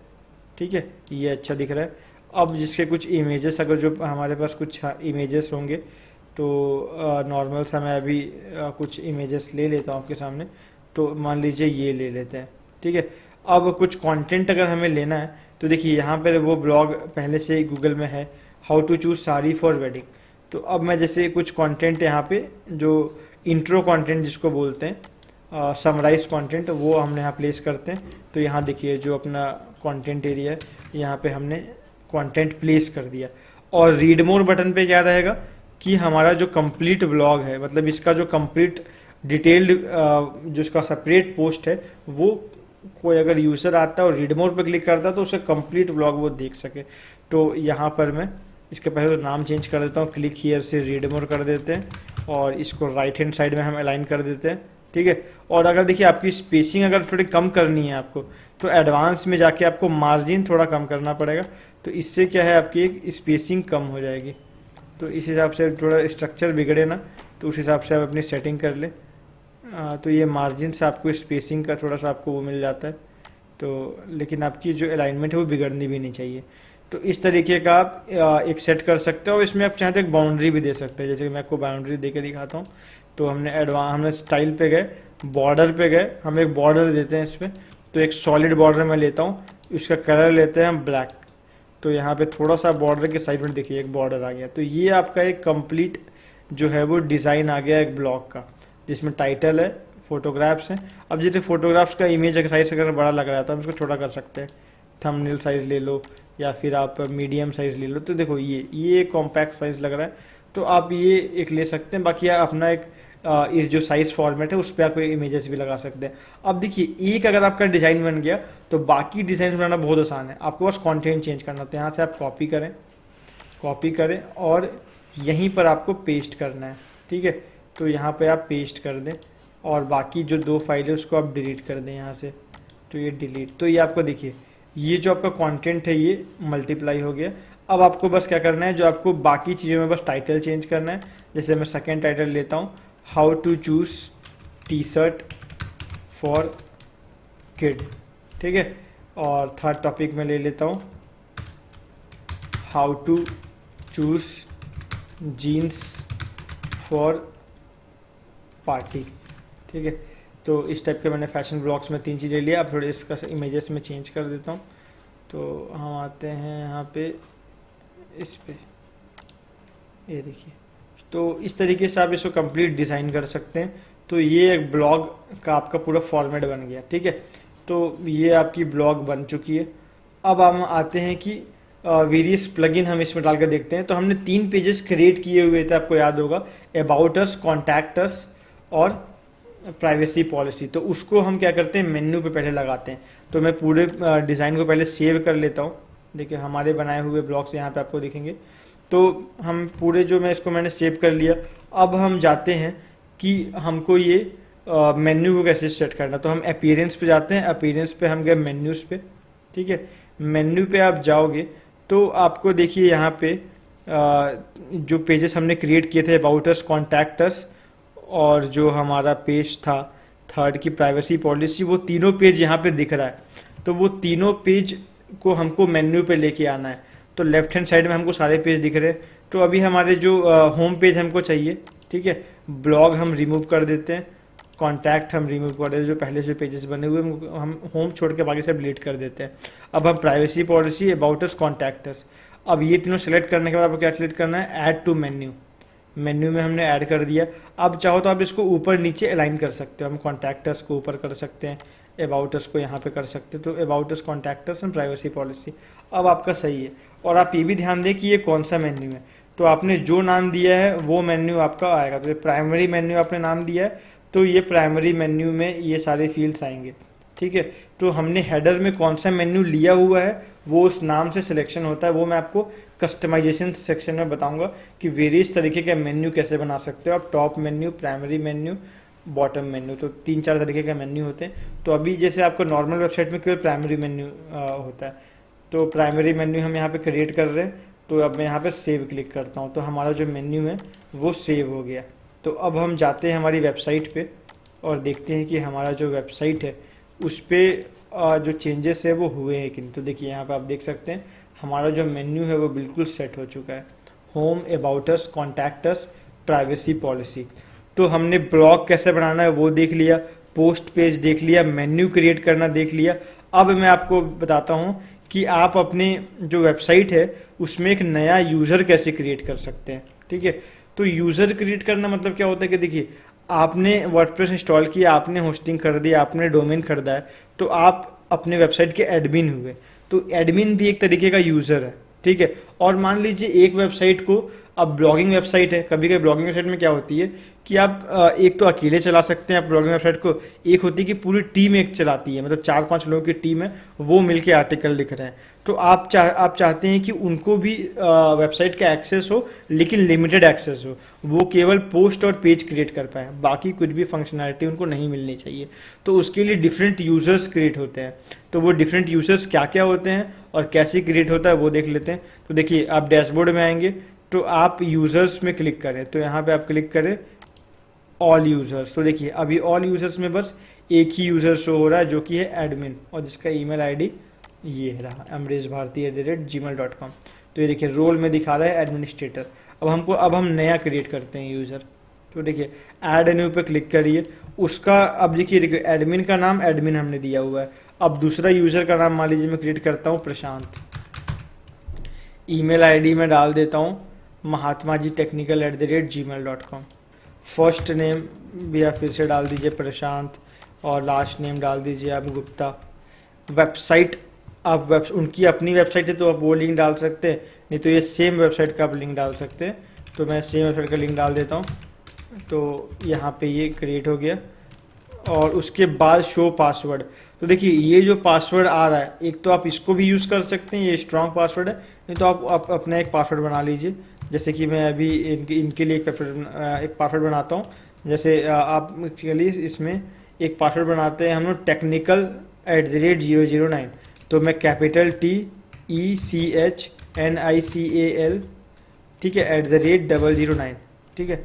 ठीक है। ये अच्छा दिख रहा है। अब जिसके कुछ इमेजेस, अगर जो हमारे पास कुछ इमेजेस होंगे तो नॉर्मल सा मैं अभी कुछ इमेजेस ले लेता हूँ आपके सामने। तो मान लीजिए ये ले लेते हैं, ठीक है। अब कुछ कंटेंट अगर हमें लेना है तो देखिए यहाँ पर वो ब्लॉग पहले से ही गूगल में है, how to choose sari for wedding. तो अब मैं जैसे कुछ कंटेंट यहाँ पे जो इंट्रो कंटेंट जिसको बोलते हैं, समराइज कंटेंट, वो हमने यहाँ प्लेस करते हैं। तो यहाँ देखिए जो अपना कंटेंट एरिया है यहाँ पे हमने कंटेंट प्लेस कर दिया। और रीड मोर बटन पे क्या रहेगा कि हमारा जो कंप्लीट ब्लॉग है, मतलब इसका जो कंप्लीट डिटेल्ड जो इसका सेपरेट पोस्ट है, वो कोई अगर यूज़र आता है और रीड मोर पे क्लिक करता है तो उसे कंप्लीट ब्लॉग वो देख सके। तो यहाँ पर मैं इसके पहले तो नाम चेंज कर देता हूँ, क्लिक हियर से रीड मोर कर देते हैं और इसको राइट हैंड साइड में हम अलाइन कर देते हैं, ठीक है। और अगर देखिए आपकी स्पेसिंग अगर थोड़ी कम करनी है आपको, तो एडवांस में जाके आपको मार्जिन थोड़ा कम करना पड़ेगा, तो इससे क्या है आपकी एक स्पेसिंग कम हो जाएगी। तो इस हिसाब से थोड़ा स्ट्रक्चर बिगड़े ना, तो उस हिसाब से आप अपनी सेटिंग कर ले। तो ये मार्जिन से आपको स्पेसिंग का थोड़ा सा आपको वो मिल जाता है, तो लेकिन आपकी जो अलाइनमेंट है वो बिगड़नी भी नहीं चाहिए। तो इस तरीके का आप एक सेट कर सकते हो। इसमें आप चाहते हो एक बाउंड्री भी दे सकते हैं, जैसे कि मैं आपको बाउंड्री दे के दिखाता हूँ। तो हमने स्टाइल पे गए, बॉर्डर पे गए, हम एक बॉर्डर देते हैं इस पर। तो एक सॉलिड बॉर्डर मैं लेता हूँ, इसका कलर लेते हैं हम ब्लैक। तो यहाँ पे थोड़ा सा बॉर्डर के साइड में देखिए एक बॉर्डर आ गया। तो ये आपका एक कंप्लीट जो है वो डिज़ाइन आ गया एक ब्लॉग का, जिसमें टाइटल है, फोटोग्राफ्स हैं। अब जैसे फोटोग्राफ्स का इमेज साइज अगर बड़ा लग रहा है तो हम इसको छोटा कर सकते हैं, थंबनेल साइज ले लो या फिर आप मीडियम साइज ले लो। तो देखो ये कॉम्पैक्ट साइज लग रहा है, तो आप ये एक ले सकते हैं। बाकी आप अपना एक इस जो साइज फॉर्मेट है उस पर आप इमेजेस भी लगा सकते हैं। अब देखिए एक अगर आपका डिज़ाइन बन गया तो बाकी डिज़ाइन बनाना बहुत आसान है। आपको बस कंटेंट चेंज करना, तो यहाँ से आप कॉपी करें और यहीं पर आपको पेस्ट करना है, ठीक है। तो यहाँ पे आप पेस्ट कर दें और बाकी जो 2 फाइल है उसको आप डिलीट कर दें यहाँ से। तो ये डिलीट, तो ये आपको देखिए ये जो आपका कंटेंट है ये मल्टीप्लाई हो गया। अब आपको बस क्या करना है, जो आपको बाकी चीज़ों में बस टाइटल चेंज करना है। जैसे मैं सेकेंड टाइटल लेता हूँ, how to choose T shirt for kid, ठीक है। और थर्ड टॉपिक में ले लेता हूँ, how to choose jeans for party, ठीक है। तो इस टाइप के मैंने फैशन ब्लॉग्स में 3 चीज़ें लिया। अब थोड़े इसका इमेजेस में चेंज कर देता हूँ। तो हम आते हैं यहाँ पे इस पे, ये देखिए। तो इस तरीके से आप इसको कंप्लीट डिज़ाइन कर सकते हैं। तो ये एक ब्लॉग का आपका पूरा फॉर्मेट बन गया, ठीक है। तो ये आपकी ब्लॉग बन चुकी है। अब हम आते हैं कि वेरियस प्लगइन हम इसमें डाल कर देखते हैं। तो हमने 3 पेजेस क्रिएट किए हुए थे, आपको याद होगा, अबाउट अस, कॉन्टैक्ट अस और प्राइवेसी पॉलिसी। तो उसको हम क्या करते हैं, मेन्यू पे पहले लगाते हैं। तो मैं पूरे डिज़ाइन को पहले सेव कर लेता हूँ। देखिए हमारे बनाए हुए ब्लॉग्स यहाँ पे आपको दिखेंगे। तो हम पूरे जो मैंने सेव कर लिया। अब हम जाते हैं कि हमको ये मेन्यू को कैसे सेट करना। तो हम अपीयरेंस पे जाते हैं, अपीयरेंस पे हम गए मेन्यूज़ पे, ठीक है। मेन्यू पे आप जाओगे तो आपको देखिए यहाँ पे जो पेजेस हमने क्रिएट किए थे, अबाउट अस, कॉन्टैक्ट अस और जो हमारा पेज था थर्ड की प्राइवेसी पॉलिसी, वो तीनों पेज यहाँ पे दिख रहा है। तो वो तीनों पेज को हमको मेन्यू पे लेके आना है। तो लेफ्ट हैंड साइड में हमको सारे पेज दिख रहे हैं। तो अभी हमारे जो होम पेज हमको चाहिए, ठीक है, ब्लॉग हम रिमूव कर देते हैं, कॉन्टैक्ट हम रिमूव कर देते हैं, जो पहले जो पेजेस बने हुए हम होम छोड़ के बाकी सब डिलीट कर देते हैं। अब हम privacy policy, about us, contact us, अब ये तीनों सेलेक्ट करने के बाद आपको क्या सेलेक्ट करना है, ऐड टू मेन्यू। मेन्यू में हमने ऐड कर दिया। अब चाहो तो आप इसको ऊपर नीचे अलाइन कर सकते हो। हम कॉन्टैक्टर्स को ऊपर कर सकते हैं, अबाउटर्स को यहाँ पे कर सकते हैं। तो अबाउटर्स, कॉन्टैक्टर्स एंड प्राइवेसी पॉलिसी अब आपका सही है। और आप ये भी ध्यान दें कि ये कौन सा मेन्यू है। तो आपने जो नाम दिया है वो मेन्यू आपका आएगा। तो ये प्राइमरी मेन्यू आपने नाम दिया है, तो ये प्राइमरी मेन्यू में ये सारे फील्ड्स आएंगे, ठीक है। तो हमने हेडर में कौन सा मेन्यू लिया हुआ है वो उस नाम से सिलेक्शन होता है। वो मैं आपको कस्टमाइजेशन सेक्शन में बताऊंगा कि वेरियस तरीके के मेन्यू कैसे बना सकते हो आप, top menu, primary menu, bottom menu. तो 3-4 तरीके के मेन्यू होते हैं। तो अभी जैसे आपको नॉर्मल वेबसाइट में केवल प्राइमरी मेन्यू होता है। तो प्राइमरी मेन्यू हम यहाँ पे क्रिएट कर रहे हैं। तो अब मैं यहाँ पे सेव क्लिक करता हूँ, तो हमारा जो मेन्यू है वो सेव हो गया। तो अब हम जाते हैं हमारी वेबसाइट पे और देखते हैं कि हमारा जो वेबसाइट है उस पर जो चेंजेस है वो हुए हैं कि नहीं। तो देखिए यहाँ पे आप देख सकते हैं हमारा जो मेन्यू है वो बिल्कुल सेट हो चुका है। Home, about us, contact us, privacy policy. तो हमने ब्लॉग कैसे बनाना है वो देख लिया, पोस्ट पेज देख लिया, मेन्यू क्रिएट करना देख लिया। अब मैं आपको बताता हूँ कि आप अपने जो वेबसाइट है उसमें एक नया यूज़र कैसे क्रिएट कर सकते हैं, ठीक है। तो यूज़र क्रिएट करना मतलब क्या होता है कि देखिए आपने वर्डप्रेस इंस्टॉल किया, आपने होस्टिंग कर दिया, आपने डोमेन खरीदा है, तो आप अपने वेबसाइट के एडमिन हुए। तो एडमिन भी एक तरीके का यूज़र है, ठीक है। और मान लीजिए एक वेबसाइट को अब ब्लॉगिंग वेबसाइट है, कभी कभी ब्लॉगिंग वेबसाइट में क्या होती है कि आप एक तो अकेले चला सकते हैं आप ब्लॉगिंग वेबसाइट को, एक होती है कि पूरी टीम एक चलाती है, मतलब 4-5 लोगों की टीम है, वो मिलके आर्टिकल लिख रहे हैं। तो आप चाहते हैं कि उनको भी वेबसाइट का एक्सेस हो, लेकिन लिमिटेड एक्सेस हो, वो केवल पोस्ट और पेज क्रिएट कर पाए, बाकी कुछ भी फंक्शनैलिटी उनको नहीं मिलनी चाहिए। तो उसके लिए डिफरेंट यूजर्स क्रिएट होते हैं। तो वो डिफरेंट यूजर्स क्या क्या होते हैं और कैसे क्रिएट होता है वो देख लेते हैं। तो देखिए, आप डैशबोर्ड में आएंगे तो आप यूजर्स में क्लिक करें, तो यहाँ पे आप क्लिक करें ऑल यूजर्स। तो देखिए, अभी ऑल यूजर्स में बस एक ही यूजर शो हो रहा है जो कि है एडमिन, और जिसका ईमेल आईडी ये रहा amreshbharti@gmail.com। तो ये देखिए, रोल में दिखा रहा है एडमिनिस्ट्रेटर। अब हम नया क्रिएट करते हैं यूज़र। तो देखिए, ऐड न्यू पे क्लिक करिए, उसका अब देखिए एडमिन का नाम एडमिन हमने दिया हुआ है। अब दूसरा यूज़र का नाम मान लीजिए मैं क्रिएट करता हूँ प्रशांत। ईमेल आईडी में डाल देता हूँ mahatmaji@gmail.com। फर्स्ट नेम भी आप फिर से डाल दीजिए प्रशांत, और लास्ट नेम डाल दीजिए आप गुप्ता। वेबसाइट, आप उनकी अपनी वेबसाइट है तो आप वो लिंक डाल सकते हैं, नहीं तो ये सेम वेबसाइट का आप लिंक डाल सकते हैं। तो मैं सेम वेबसाइट का लिंक डाल देता हूँ। तो यहाँ पे ये क्रिएट हो गया, और उसके बाद शो पासवर्ड। तो देखिए, ये जो पासवर्ड आ रहा है, एक तो आप इसको भी यूज़ कर सकते हैं, ये स्ट्रॉन्ग पासवर्ड है, नहीं तो आप अपना एक पासवर्ड बना लीजिए। जैसे कि मैं अभी इनके लिए एक पासवर्ड बनाता हूँ। जैसे आप चलिए इसमें एक पासवर्ड बनाते हैं हम लोग, technical@009। तो मैं कैपिटल TECHNICAL, ठीक है, @009, ठीक है।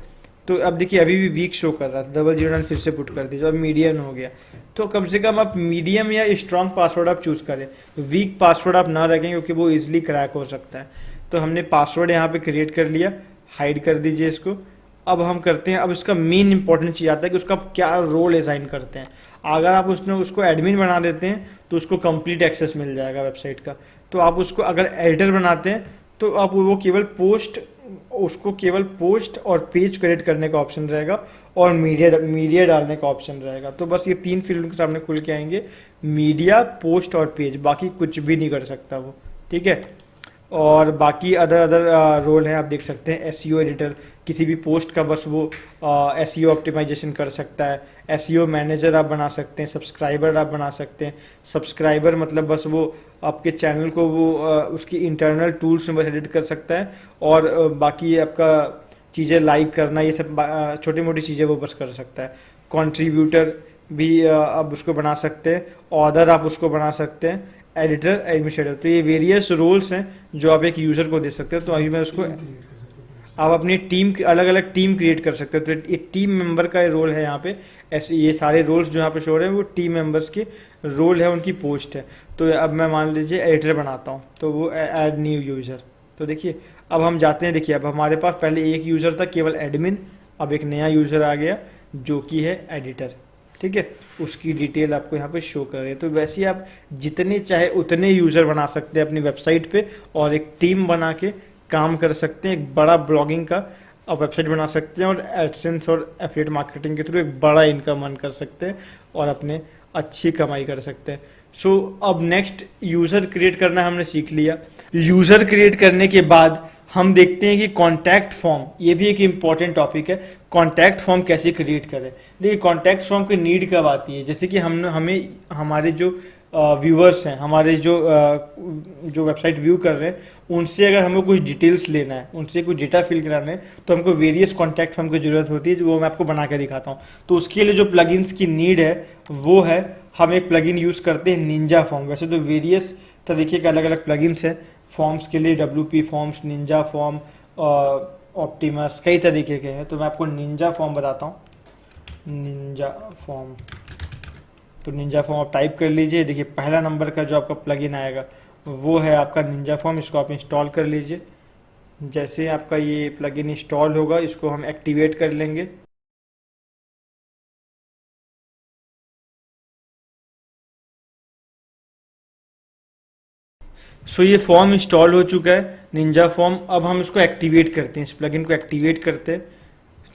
तो अब देखिए, अभी भी वीक शो कर रहा था, 009 फिर से पुट कर दीजिए, अब मीडियम हो गया। तो कम से कम आप मीडियम या स्ट्रॉन्ग पासवर्ड आप चूज़ करें, वीक पासवर्ड आप ना रखें क्योंकि वो इजीली क्रैक हो सकता है। तो हमने पासवर्ड यहाँ पे क्रिएट कर लिया, हाइड कर दीजिए इसको। अब हम करते हैं, अब इसका मेन इंपॉर्टेंट चीज़ आता है कि उसका आप क्या रोल असाइन करते हैं। अगर आप उसको एडमिन बना देते हैं तो उसको कंप्लीट एक्सेस मिल जाएगा वेबसाइट का। तो आप उसको अगर एडिटर बनाते हैं तो आप वो केवल पोस्ट और पेज क्रिएट करने का ऑप्शन रहेगा, और मीडिया डालने का ऑप्शन रहेगा। तो बस ये 3 फील्ड उनके सामने खुल के आएंगे, मीडिया, पोस्ट और पेज, बाकी कुछ भी नहीं कर सकता वो, ठीक है। और बाकी अदर रोल हैं, आप देख सकते हैं। एसईओ एडिटर, किसी भी पोस्ट का बस वो एसईओ ऑप्टिमाइजेशन कर सकता है। एसईओ मैनेजर आप बना सकते हैं। सब्सक्राइबर आप बना सकते हैं। सब्सक्राइबर मतलब बस वो आपके चैनल को वो उसकी इंटरनल टूल्स में बस एडिट कर सकता है, और बाकी आपका चीज़ें लाइक करना, ये सब छोटी मोटी चीज़ें वो बस कर सकता है। कंट्रीब्यूटर भी आप उसको बना सकते हैं। ऑथर आप उसको बना सकते हैं। Editor, administrator. तो ये वेरियस रोल्स हैं जो आप एक यूज़र को दे सकते हैं। तो अभी मैं उसको, आप अपनी टीम, अलग अलग टीम क्रिएट कर सकते हैं। तो एक टीम मेंबर का रोल है यहाँ पे। ऐसे ये सारे रोल्स जो यहाँ पे शो रहे हैं वो टीम मेंबर्स के रोल है, उनकी पोस्ट है। तो अब मैं मान लीजिए एडिटर बनाता हूँ, तो वो ऐड न्यू यूज़र। तो देखिए, अब हम जाते हैं, देखिए अब हमारे पास पहले एक यूज़र था केवल एडमिन, अब एक नया यूज़र आ गया जो कि है एडिटर, ठीक है। उसकी डिटेल आपको यहाँ पे शो कर रही है। तो वैसे ही आप जितने चाहे उतने यूज़र बना सकते हैं अपनी वेबसाइट पे, और एक टीम बना के काम कर सकते हैं। एक बड़ा ब्लॉगिंग का आप वेबसाइट बना सकते हैं, और एडसेंस और एफिलिएट मार्केटिंग के थ्रू एक बड़ा इनकम अर्न कर सकते हैं, और अपने अच्छी कमाई कर सकते हैं। सो अब नेक्स्ट यूज़र क्रिएट करना हमने सीख लिया। यूज़र क्रिएट करने के बाद हम देखते हैं कि कॉन्टैक्ट फॉर्म, ये भी एक इम्पॉर्टेंट टॉपिक है। कॉन्टैक्ट फॉर्म कैसे क्रिएट करें। देखिए, कॉन्टैक्ट फॉर्म की नीड कब आती है, जैसे कि हमें हमारे जो व्यूअर्स हैं, हमारे जो वेबसाइट व्यू कर रहे हैं, उनसे अगर हमें कुछ डिटेल्स लेना है, उनसे कुछ डेटा फिल कराना है, तो हमको वेरियस कॉन्टैक्ट फॉर्म की ज़रूरत होती है, जो वो मैं आपको बना के दिखाता हूँ। तो उसके लिए जो प्लगइन्स की नीड है वो है, हम एक प्लगइन यूज़ करते हैं निंजा फॉर्म। वैसे तो वेरियस तरीके के अलग अलग प्लगइन्स हैं फॉर्म्स के लिए, WP forms, Ninja form, Optimus, कई तरीके के हैं। तो मैं आपको निंजा फॉर्म बताता हूँ। निंजा फॉर्म, तो निंजा फॉर्म आप टाइप कर लीजिए। देखिए, पहला नंबर का जो आपका प्लगइन आएगा वो है आपका निंजा फॉर्म। इसको आप इंस्टॉल कर लीजिए। जैसे आपका ये प्लगइन इंस्टॉल होगा, इसको हम एक्टिवेट कर लेंगे। सो ये फॉर्म इंस्टॉल हो चुका है, निंजा फॉर्म। अब हम इसको एक्टिवेट करते हैं, इस प्लगइन को एक्टिवेट करते हैं।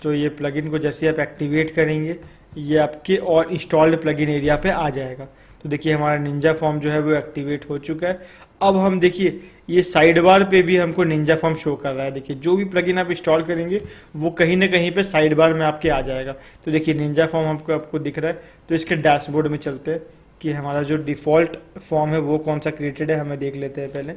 तो ये प्लगइन को जैसे आप एक्टिवेट करेंगे, ये आपके और इंस्टॉल्ड प्लगइन एरिया पे आ जाएगा। तो देखिए, हमारा निंजा फॉर्म जो है वो एक्टिवेट हो चुका है। अब हम देखिए ये साइड बार पे भी हमको निंजा फॉर्म शो कर रहा है। देखिए जो भी प्लगइन आप इंस्टॉल करेंगे वो कहीं ना कहीं पे साइड बार में आपके आ जाएगा। तो देखिए निंजा फॉर्म हमको आपको दिख रहा है। तो इसके डैशबोर्ड में चलते हैं कि हमारा जो डिफ़ॉल्ट फॉर्म है वो कौन सा क्रिएटेड है, हमें देख लेते हैं पहले।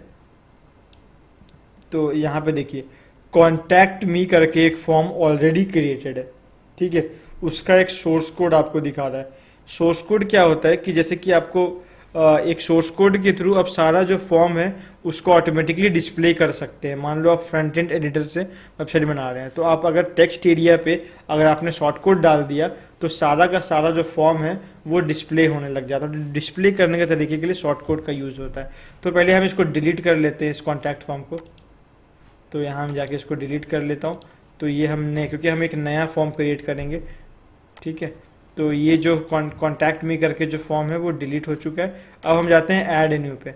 तो यहाँ पे देखिए कॉन्टैक्ट मी करके एक फॉर्म ऑलरेडी क्रिएटेड है, ठीक है। उसका एक सोर्स कोड आपको दिखा रहा है। सोर्स कोड क्या होता है कि जैसे कि आपको एक सोर्स कोड के थ्रू आप सारा जो फॉर्म है उसको ऑटोमेटिकली डिस्प्ले कर सकते हैं। मान लो आप फ्रंट एंड एडिटर से वेबसाइट बना रहे हैं, तो आप अगर टेक्स्ट एरिया पे अगर आपने शॉर्ट कोड डाल दिया तो सारा का सारा जो फॉर्म है वो डिस्प्ले होने लग जाता है। तो डिस्प्ले करने के तरीके के लिए शॉर्ट कोड का यूज़ होता है। तो पहले हम इसको डिलीट कर लेते हैं इस कॉन्टैक्ट फॉर्म को। तो यहाँ हम जाके इसको डिलीट कर लेता हूँ। तो ये हमने, क्योंकि हम एक नया फॉर्म क्रिएट करेंगे, ठीक है। तो ये जो कॉन्टैक्ट मी करके जो फॉर्म है वो डिलीट हो चुका है। अब हम जाते हैं ऐड न्यू पे।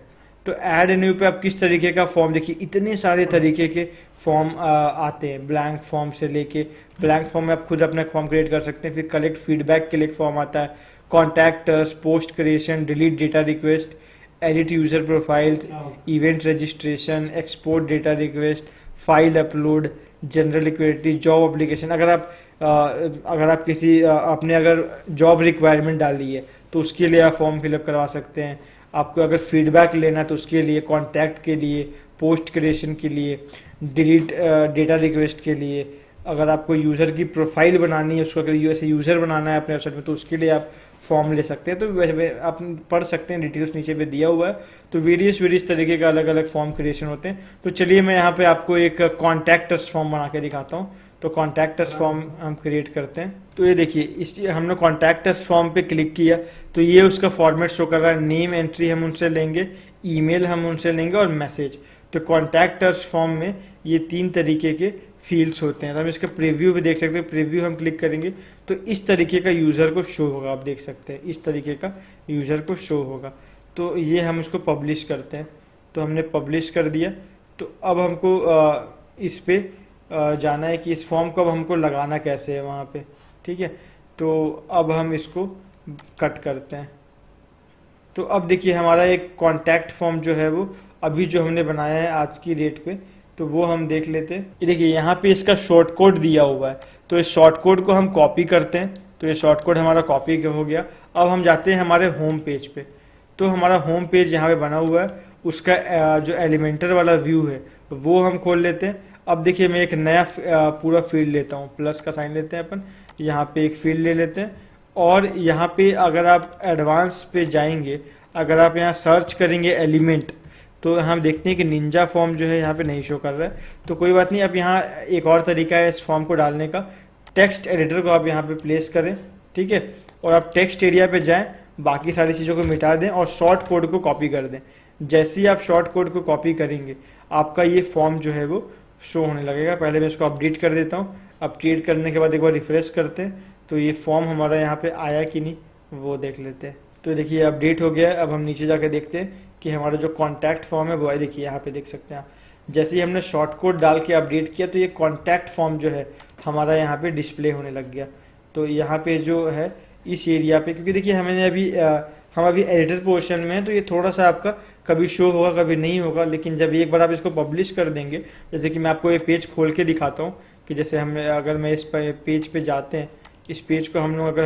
तो ऐड न्यू पे आप किस तरीके का फॉर्म, देखिए इतने सारे तरीके के फॉर्म आते हैं। ब्लैंक फॉर्म से लेके, ब्लैंक फॉर्म में आप खुद अपना फॉर्म क्रिएट कर सकते हैं। फिर कलेक्ट फीडबैक के लिए एक फॉर्म आता है, contactors, post creation, delete data request, edit user profiles, event registration, export data request, file upload, general liquidity, job application. अगर आप किसी आपने अगर जॉब रिक्वायरमेंट डाली है तो उसके लिए आप फॉर्म फिलअप करवा सकते हैं। आपको अगर फीडबैक लेना है तो उसके लिए, कॉन्टैक्ट के लिए, पोस्ट क्रिएशन के लिए, डिलीट डेटा रिक्वेस्ट के लिए, अगर आपको यूज़र की प्रोफाइल बनानी है, उसको अगर ऐसे यूज़र बनाना है अपने वेबसाइट में तो उसके लिए आप फॉर्म ले सकते हैं। तो वैसे आप पढ़ सकते हैं, डिटेल्स नीचे पे दिया हुआ है। तो वेरियस तरीके का अलग अलग फॉर्म क्रिएशन होते हैं। तो चलिए मैं यहाँ पे आपको एक कॉन्टैक्टर्स फॉर्म बना के दिखाता हूँ। तो कॉन्टैक्टर्स फॉर्म हम क्रिएट करते हैं। तो ये देखिए इस हमने कॉन्टैक्टर्स फॉर्म पे क्लिक किया तो ये उसका फॉर्मेट शो कर रहा है। नेम एंट्री हम उनसे लेंगे, ईमेल हम उनसे लेंगे और मैसेज। तो कॉन्टैक्टर्स फॉर्म में ये 3 तरीके के फील्ड्स होते हैं। तो हम इसका प्रीव्यू भी देख सकते हैं। प्रीव्यू हम क्लिक करेंगे तो इस तरीके का यूज़र को शो होगा। आप देख सकते हैं इस तरीके का यूज़र को शो होगा। तो ये हम इसको पब्लिश करते हैं। तो हमने पब्लिश कर दिया। तो अब हमको इस पे जाना है कि इस फॉर्म को अब हमको लगाना कैसे है वहाँ पे, ठीक है। तो अब हम इसको कट करते हैं। तो अब देखिए हमारा एक कॉन्टैक्ट फॉर्म जो है वो अभी जो हमने बनाया है आज की डेट पे, तो वो हम देख लेते हैं। ये देखिए यहाँ पे इसका शॉर्ट कोड दिया हुआ है। तो इस शॉर्ट कोड को हम कॉपी करते हैं। तो ये शॉर्ट कोड हमारा कॉपी हो गया। अब हम जाते हैं हमारे होम पेज पे। तो हमारा होम पेज यहाँ पे बना हुआ है। उसका जो एलिमेंटर वाला व्यू है वो हम खोल लेते हैं। अब देखिए मैं एक नया पूरा फील्ड लेता हूँ, प्लस का साइन लेते हैं अपन, यहाँ पे एक फील्ड ले लेते हैं। और यहाँ पे अगर आप एडवांस पे जाएंगे, अगर आप यहाँ सर्च करेंगे एलिमेंट, तो हम देखते हैं कि निंजा फॉर्म जो है यहाँ पे नहीं शो कर रहा है। तो कोई बात नहीं, अब यहाँ एक और तरीका है इस फॉर्म को डालने का। टेक्स्ट एडिटर को आप यहाँ पे प्लेस करें, ठीक है। और आप टेक्स्ट एरिया पे जाएं, बाकी सारी चीज़ों को मिटा दें और शॉर्ट कोड को कॉपी कर दें। जैसे ही आप शॉर्ट कोड को कॉपी करेंगे आपका ये फॉर्म जो है वो शो होने लगेगा। पहले मैं इसको अपडेट कर देता हूँ। अपडेट करने के बाद एक बार रिफ्रेश करते हैं तो ये फॉर्म हमारा यहाँ पे आया कि नहीं वो देख लेते हैं। तो देखिए अपडेट हो गया। अब हम नीचे जाके देखते हैं कि हमारा जो कॉन्टैक्ट फॉर्म है वो है। देखिए यहाँ पे देख सकते हैं आप, जैसे ही हमने शॉर्ट कोड डाल के अपडेट किया तो ये कॉन्टैक्ट फॉर्म जो है हमारा यहाँ पे डिस्प्ले होने लग गया। तो यहाँ पे जो है इस एरिया पे, क्योंकि देखिए हमने अभी हम अभी एडिटर पोर्शन में है तो ये थोड़ा सा आपका कभी शो होगा कभी नहीं होगा। लेकिन जब एक बार आप इसको पब्लिश कर देंगे, जैसे कि मैं आपको ये पेज खोल के दिखाता हूँ कि जैसे हम अगर मैं इस पेज पे जाते हैं, इस पेज को हम लोग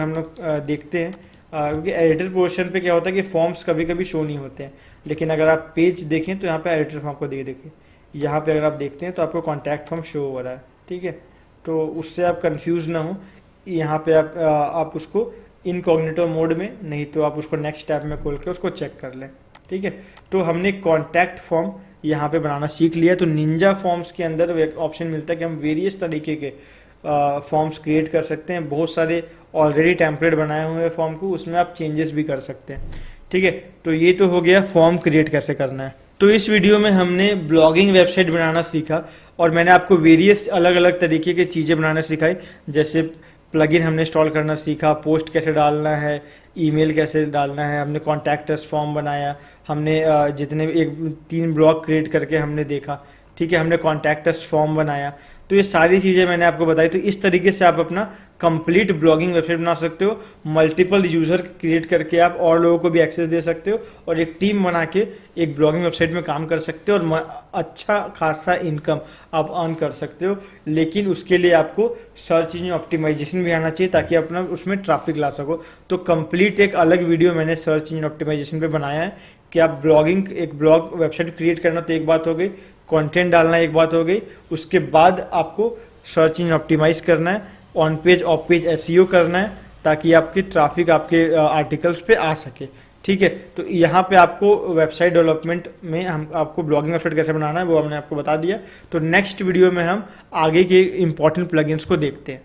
देखते हैं, क्योंकि एडिटर पोर्शन पे क्या होता है कि फॉर्म्स कभी कभी शो नहीं होते हैं। लेकिन अगर आप पेज देखें तो यहाँ पे एडिटर फॉर्म को देखिए, यहाँ पे अगर आप देखते हैं तो आपको कॉन्टैक्ट फॉर्म शो हो रहा है, ठीक है। तो उससे आप कंफ्यूज ना हो। यहाँ पे आप उसको इनकॉग्निटो मोड में, नहीं तो आप उसको नेक्स्ट टैब में खोल के उसको चेक कर लें, ठीक है। तो हमने कॉन्टैक्ट फॉर्म यहाँ पे बनाना सीख लिया। तो निंजा फॉर्म्स के अंदर एक ऑप्शन मिलता है कि हम वेरियस तरीके के फॉर्म्स क्रिएट कर सकते हैं। बहुत सारे ऑलरेडी टेम्पलेट बनाए हुए हैं फॉर्म को, उसमें आप चेंजेस भी कर सकते हैं, ठीक है। तो ये तो हो गया फॉर्म क्रिएट कैसे करना है। तो इस वीडियो में हमने ब्लॉगिंग वेबसाइट बनाना सीखा और मैंने आपको वेरियस अलग अलग तरीके की चीज़ें बनाना सिखाई। जैसे प्लगइन हमने इंस्टॉल करना सीखा, पोस्ट कैसे डालना है, ईमेल कैसे डालना है, हमने कॉन्टैक्टर्स फॉर्म बनाया, हमने जितने 3 ब्लॉग क्रिएट करके हमने देखा, ठीक है। हमने कॉन्टैक्टर्स फॉर्म बनाया। तो ये सारी चीज़ें मैंने आपको बताई। तो इस तरीके से आप अपना कंप्लीट ब्लॉगिंग वेबसाइट बना सकते हो। मल्टीपल यूज़र क्रिएट करके आप और लोगों को भी एक्सेस दे सकते हो और एक टीम बना के एक ब्लॉगिंग वेबसाइट में काम कर सकते हो और अच्छा खासा इनकम आप अर्न कर सकते हो। लेकिन उसके लिए आपको सर्च इंजन ऑप्टिमाइजेशन भी आना चाहिए ताकि अपना उसमें ट्रैफिक ला सको। तो कंप्लीट एक अलग वीडियो मैंने सर्च इंजन ऑप्टिमाइजेशन पे बनाया है कि आप ब्लॉगिंग एक ब्लॉग वेबसाइट क्रिएट करना तो एक बात हो गई, कंटेंट डालना एक बात हो गई, उसके बाद आपको सर्च इंजन ऑप्टिमाइज करना है, on page of page SEO करना है ताकि आपकी ट्रैफिक आपके आर्टिकल्स पे आ सके। ठीक है, तो यहाँ पे आपको वेबसाइट डेवलपमेंट में हम आपको ब्लॉगिंग वेबसाइट कैसे बनाना है वो हमने आपको बता दिया। तो नेक्स्ट वीडियो में हम आगे के इंपॉर्टेंट प्लगइन्स को देखते हैं।